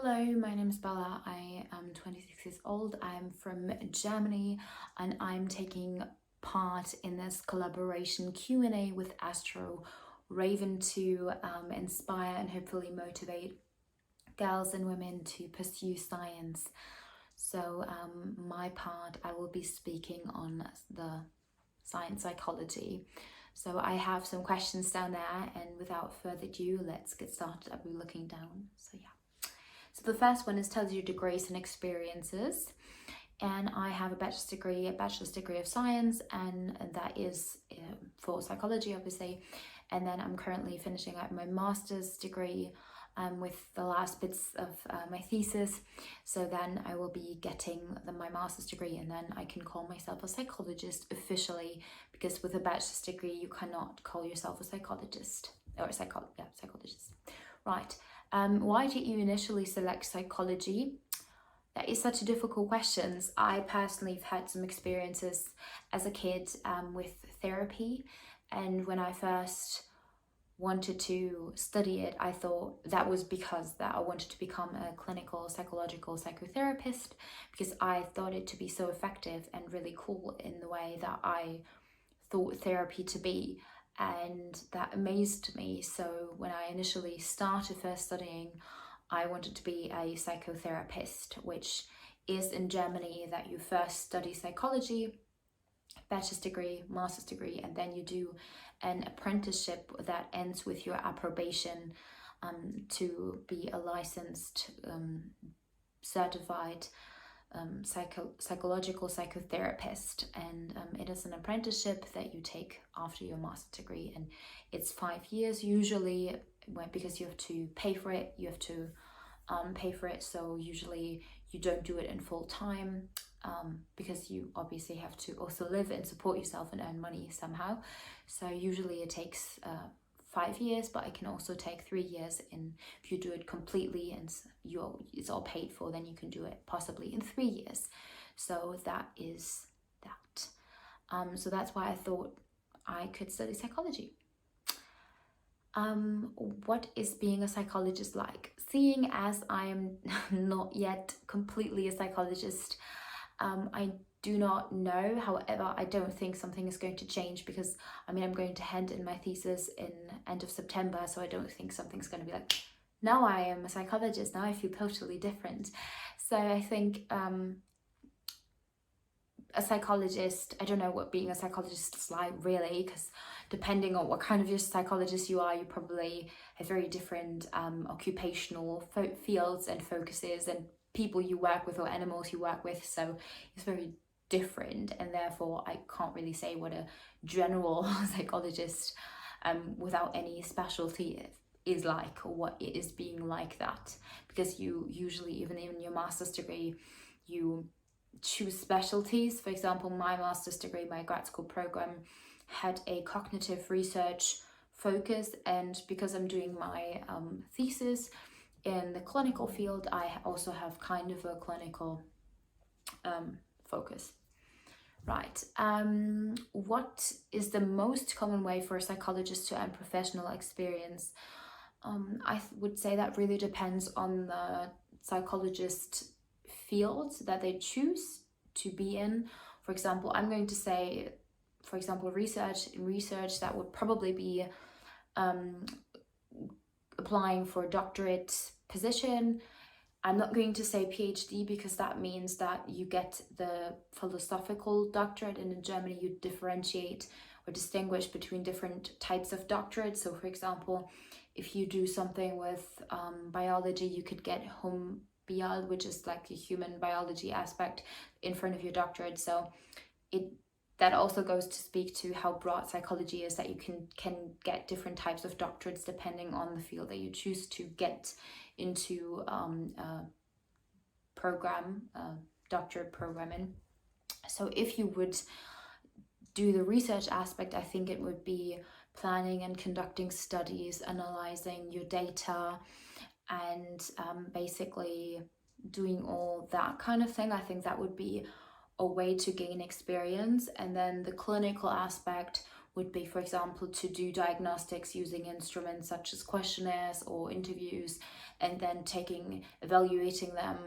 Hello, my name is Bella. I am 26 years old. I'm from Germany and I'm taking part in this collaboration Q&A with Astro, Raven to inspire and hopefully motivate girls and women to pursue science. So my part, I will be speaking on the science psychology. So I have some questions down there, and without further ado, let's get started. I'll be looking down. So yeah. So the first one is tells you degrees and experiences. And I have a bachelor's degree of science, and that is for psychology, obviously. And then I'm currently finishing up my master's degree with the last bits of my thesis. So then I will be getting my master's degree, and then I can call myself a psychologist officially, because with a bachelor's degree, you cannot call yourself a psychologist or psychologist. Right. Why did you initially select psychology? That is such a difficult question. I personally have had some experiences as a kid with therapy, and when I first wanted to study it, I thought that was because that I wanted to become a clinical psychological psychotherapist, because I thought it to be so effective and really cool in the way that I thought therapy to be, and that amazed me. So when I initially started first studying, I wanted to be a psychotherapist, which is in Germany that you first study psychology, bachelor's degree, master's degree, and then you do an apprenticeship that ends with your approbation to be a licensed, certified psychological psychotherapist. And it is an apprenticeship that you take after your master's degree, and it's 5 years usually, because you have to pay for it. So usually you don't do it in full time, because you obviously have to also live and support yourself and earn money somehow. So usually it takes 5 years, but it can also take 3 years. And if you do it completely and it's all paid for, then you can do it possibly in 3 years. So that is that. So that's why I thought I could study psychology. What is being a psychologist like? Seeing as I am not yet completely a psychologist, I do not know. However, I don't think something is going to change, because I'm going to hand in my thesis in end of September, so I don't think something's going to be like, now I am a psychologist, now I feel totally different. So I think a psychologist, I don't know what being a psychologist is like really, because depending on what kind of your psychologist you are, you probably have very different occupational fields and focuses, and people you work with or animals you work with, so it's very different, and therefore I can't really say what a general psychologist without any specialty is like, or what it is being like that, because you usually, even in your master's degree, you choose specialties. For example, my master's degree, my grad school program, had a cognitive research focus, and because I'm doing my thesis in the clinical field, I also have kind of a clinical focus. Right. What is the most common way for a psychologist to earn professional experience? I would say that really depends on the psychologist field that they choose to be in. For example, I'm going to say, for example, research that would probably be applying for a doctorate position. I'm not going to say PhD, because that means that you get the philosophical doctorate, and in Germany you differentiate or distinguish between different types of doctorates. So for example, if you do something with biology, you could get Bial, which is like the human biology aspect, in front of your doctorate. So that also goes to speak to how broad psychology is, that you can get different types of doctorates depending on the field that you choose to get into doctorate program in. So if you would do the research aspect, I think it would be planning and conducting studies, analyzing your data, and basically doing all that kind of thing. I think that would be a way to gain experience. And then the clinical aspect would be, for example, to do diagnostics using instruments such as questionnaires or interviews, and then evaluating them,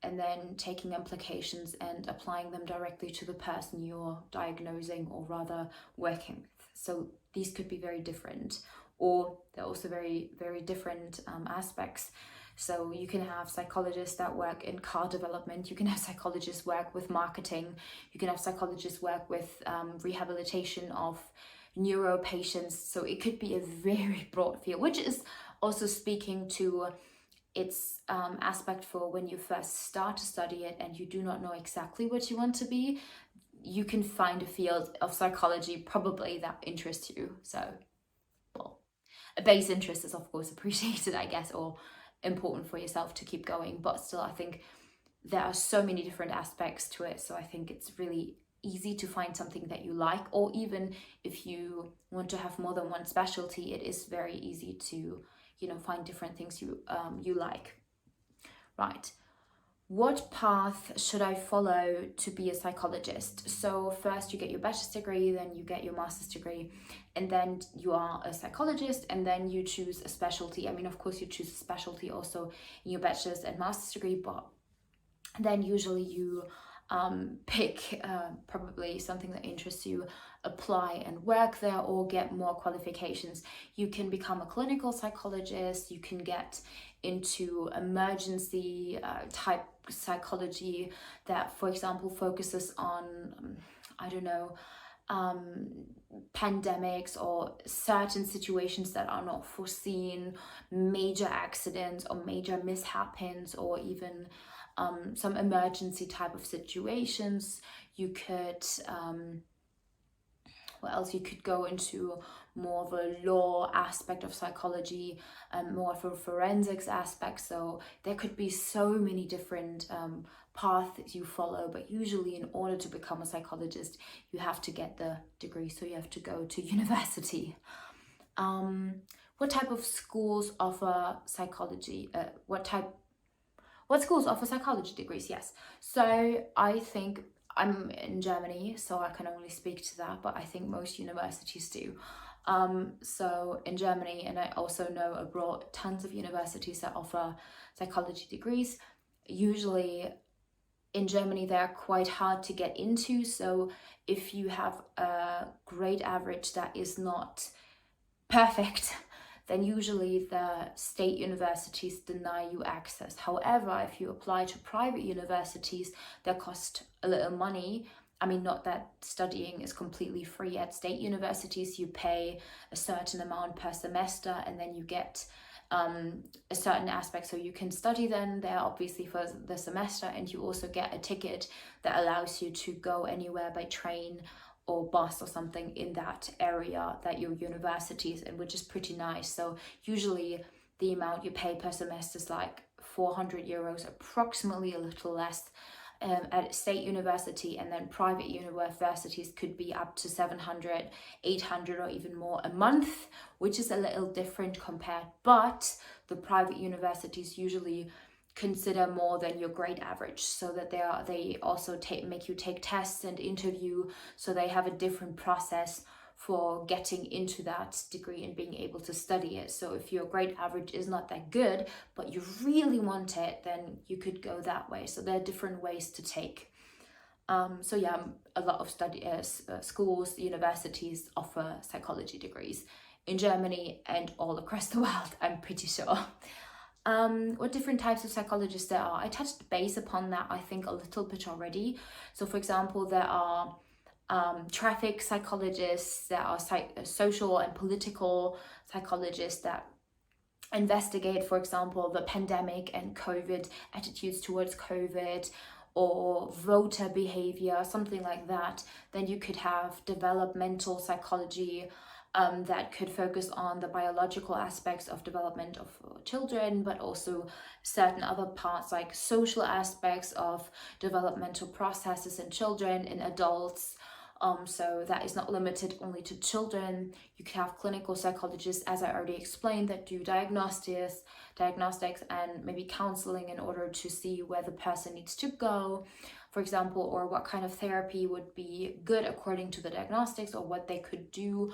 and then taking implications and applying them directly to the person you're diagnosing or rather working with. So these could be very different, or they're also very, very different aspects. So you can have psychologists that work in car development, you can have psychologists work with marketing, you can have psychologists work with rehabilitation of neuro patients. So it could be a very broad field, which is also speaking to its aspect for when you first start to study it and you do not know exactly what you want to be. You can find a field of psychology probably that interests you. So, well, a base interest is of course appreciated, I guess, or important for yourself to keep going, but still I think there are so many different aspects to it, so I think it's really easy to find something that you like, or even if you want to have more than one specialty, it is very easy to, you know, find different things you like. Right, what path should I follow to be a psychologist? So first you get your bachelor's degree, then you get your master's degree, and then you are a psychologist, and then you choose a specialty. I mean, of course you choose a specialty also in your bachelor's and master's degree, but then usually you pick probably something that interests you, apply and work there, or get more qualifications. You can become a clinical psychologist, you can get into emergency type psychology that, for example, focuses on I don't know, pandemics or certain situations that are not foreseen, major accidents or major mishaps, or even some emergency type of situations. You could what else? You could go into more of a law aspect of psychology, more of a forensics aspect. So there could be so many different paths you follow, but usually in order to become a psychologist, you have to get the degree. So you have to go to university. What type of schools offer psychology? What schools offer psychology degrees? Yes. So I think I'm in Germany, so I can only speak to that, but I think most universities do. So in Germany, and I also know abroad, tons of universities that offer psychology degrees. Usually in Germany, they're quite hard to get into. So if you have a grade average that is not perfect, then usually the state universities deny you access. However, if you apply to private universities that cost a little money, I mean, not that studying is completely free at state universities, you pay a certain amount per semester and then you get a certain aspect, so you can study then there obviously for the semester, and you also get a ticket that allows you to go anywhere by train or bus or something in that area that your university is in, which is pretty nice. So usually the amount you pay per semester is like 400 euros, approximately, a little less at state university, and then private universities could be up to 700, 800 or even more a month, which is a little different compared, but the private universities usually consider more than your grade average, so that they also make you take tests and interview, so they have a different process for getting into that degree and being able to study it. So if your grade average is not that good, but you really want it, then you could go that way. So there are different ways to take. So yeah, a lot of schools, universities offer psychology degrees in Germany and all across the world, I'm pretty sure. What different types of psychologists there are. I touched base upon that, I think, a little bit already. So for example, there are traffic psychologists, there are social and political psychologists that investigate, for example, the pandemic and COVID, attitudes towards COVID, or voter behavior, something like that. Then you could have developmental psychology, that could focus on the biological aspects of development of children, but also certain other parts like social aspects of developmental processes in children, in adults, So that is not limited only to children. You can have clinical psychologists, as I already explained, that do diagnostics and maybe counseling in order to see where the person needs to go, for example, or what kind of therapy would be good according to the diagnostics, or what they could do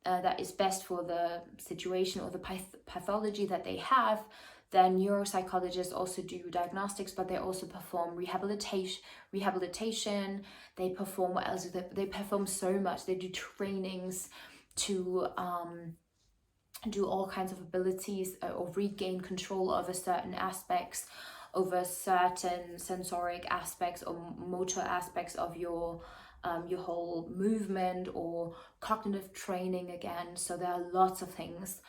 that is best for the situation or the pathology that they have. Then neuropsychologists also do diagnostics, but they also perform rehabilitation. They perform, what else? They perform so much. They do trainings to do all kinds of abilities or regain control over certain aspects, over certain sensoric aspects or motor aspects of your whole movement, or cognitive training again. So there are lots of things.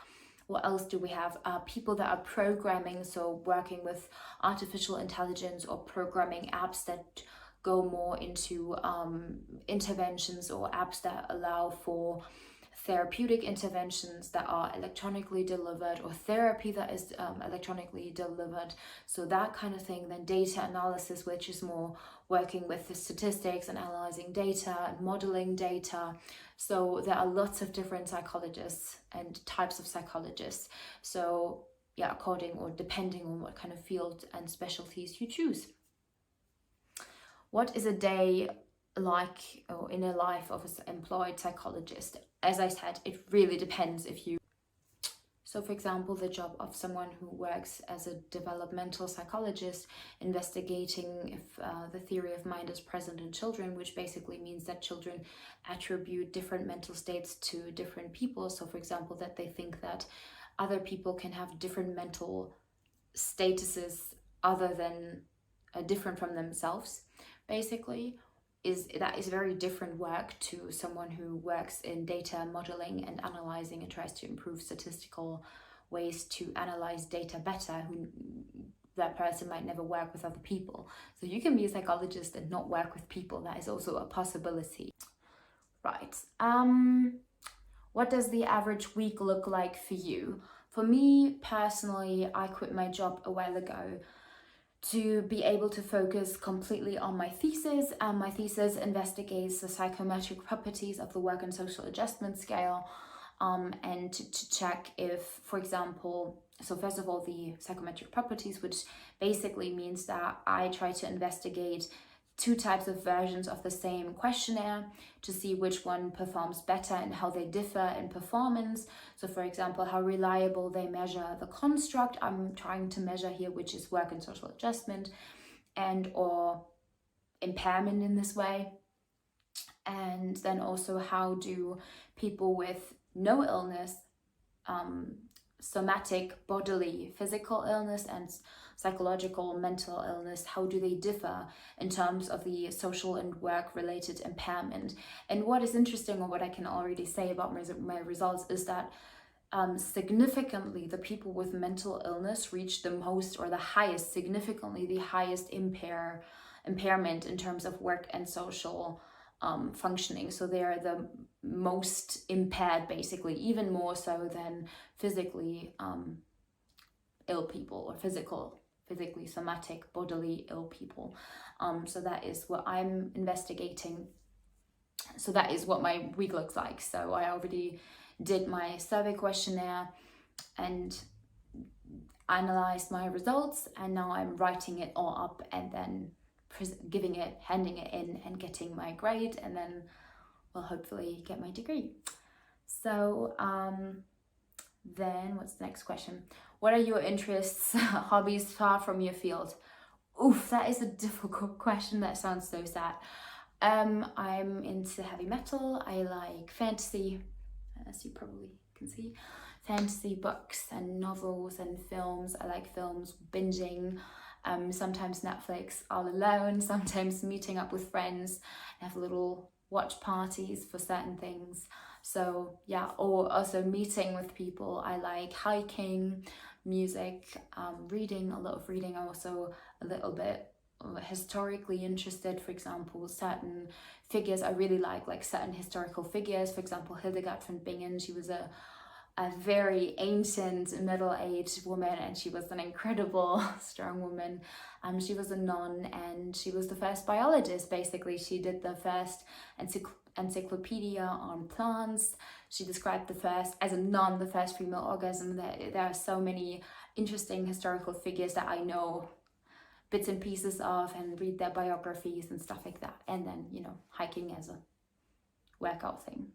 What else do we have? People that are programming, so working with artificial intelligence or programming apps that go more into interventions, or apps that allow for therapeutic interventions that are electronically delivered, or therapy that is electronically delivered. So that kind of thing. Then data analysis, which is more working with the statistics and analyzing data and modeling data. So there are lots of different psychologists and types of psychologists. So yeah, according or depending on what kind of field and specialties you choose. What is a day like, or in a life of an employed psychologist? As I said, it really depends if you... So for example, the job of someone who works as a developmental psychologist, investigating if the theory of mind is present in children, which basically means that children attribute different mental states to different people. So for example, that they think that other people can have different mental statuses other than different from themselves, basically. That is very different work to someone who works in data modeling and analyzing and tries to improve statistical ways to analyze data better. That person might never work with other people. So you can be a psychologist and not work with people. That is also a possibility. Right. What does the average week look like for you? For me personally, I quit my job a while ago to be able to focus completely on my thesis. My thesis investigates the psychometric properties of the work and social adjustment scale, and to check if, for example, so first of all, the psychometric properties, which basically means that I try to investigate two types of versions of the same questionnaire to see which one performs better and how they differ in performance. So for example, how reliable they measure the construct I'm trying to measure here, which is work and social adjustment, and or impairment in this way. And then also, how do people with no illness, somatic, bodily, physical illness, and psychological, mental illness, how do they differ in terms of the social and work-related impairment? And what is interesting, or what I can already say about my results, is that significantly the people with mental illness reach the most, or the highest, significantly the highest impairment in terms of work and social functioning. So they are the most impaired, basically, even more so than physically ill people, or physically somatic, bodily ill people. So that is what I'm investigating. So that is what my week looks like. So I already did my survey questionnaire and analyzed my results, and now I'm writing it all up and then handing it in and getting my grade, and then will hopefully get my degree. So then what's the next question? What are your interests, hobbies far from your field? Oof, that is a difficult question. That sounds so sad. I'm into heavy metal. I like fantasy, as you probably can see. Fantasy books and novels and films. I like films, binging. Sometimes Netflix all alone, sometimes meeting up with friends, have little watch parties for certain things. So yeah, or also meeting with people. I like hiking, music, reading, a lot of reading. I'm also a little bit historically interested. For example, certain figures I really like certain historical figures. For example, Hildegard von Bingen, she was a very ancient middle-aged woman, and she was an incredible strong woman. She was a nun, and she was the first biologist. Basically, she did the first encyclopedia on plants. She described the first female orgasm. There are so many interesting historical figures that I know bits and pieces of and read their biographies and stuff like that. And then, you know, hiking as a workout thing.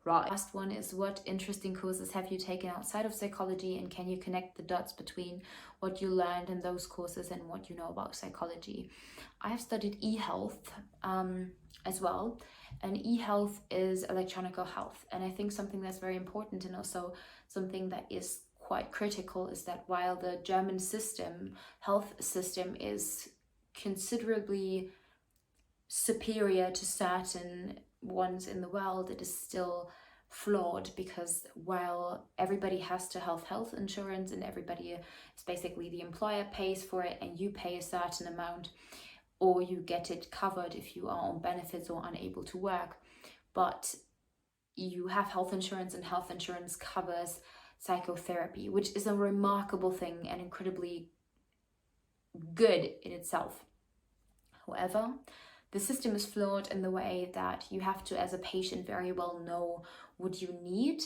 Right. Last one is, what interesting courses have you taken outside of psychology, and can you connect the dots between what you learned in those courses and what you know about psychology? I have studied EHealth as well, and EHealth is electronic health, and I think something that's very important and also something that is quite critical is that while the German health system is considerably superior to certain ones in the world, it is still flawed, because while everybody has to have health insurance and everybody is basically, the employer pays for it and you pay a certain amount, or you get it covered if you are on benefits or unable to work, but you have health insurance and health insurance covers psychotherapy, which is a remarkable thing and incredibly good in itself. However, the system is flawed in the way that you have to, as a patient, very well know what you need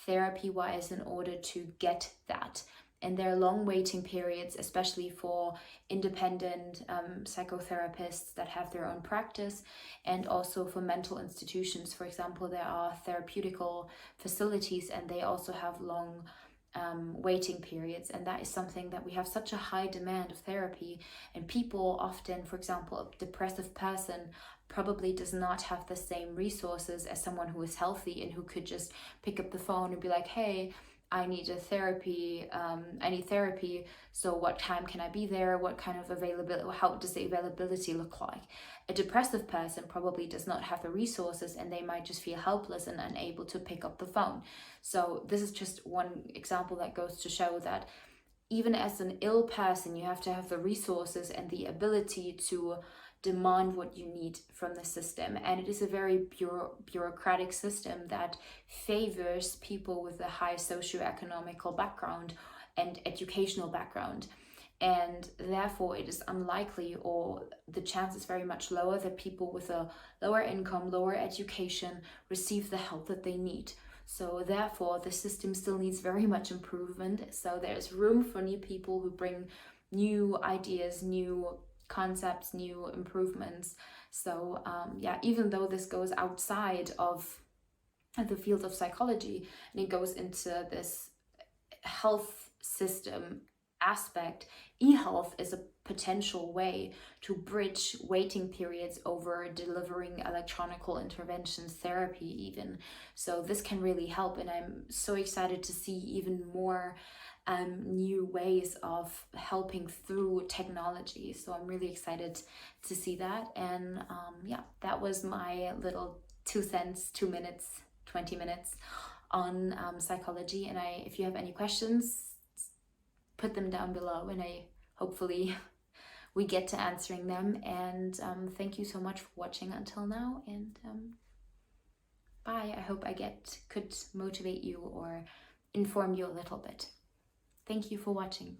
therapy-wise in order to get that. And there are long waiting periods, especially for independent psychotherapists that have their own practice, and also for mental institutions. For example, there are therapeutical facilities and they also have long waiting periods, and that is something that we have such a high demand of therapy, and people often, for example, a depressive person probably does not have the same resources as someone who is healthy and who could just pick up the phone and be like, hey, I need therapy, so what time can I be there? What kind of availability, how does the availability look like? A depressive person probably does not have the resources, and they might just feel helpless and unable to pick up the phone. So this is just one example that goes to show that even as an ill person, you have to have the resources and the ability to demand what you need from the system. And it is a very bureaucratic system that favors people with a high socioeconomical background and educational background. And therefore it is unlikely, or the chance is very much lower, that people with a lower income, lower education receive the help that they need. So therefore the system still needs very much improvement. So there's room for new people who bring new ideas, new concepts, new improvements. So even though this goes outside of the field of psychology and it goes into this health system aspect, eHealth is a potential way to bridge waiting periods over delivering electronical interventions, therapy even. So this can really help, and I'm so excited to see even more new ways of helping through technology. So I'm really excited to see that. And that was my little 2 cents, 2 minutes, 20 minutes on psychology. And if you have any questions, put them down below, and hopefully we get to answering them. And thank you so much for watching until now, and bye. I hope I could motivate you or inform you a little bit. Thank you for watching.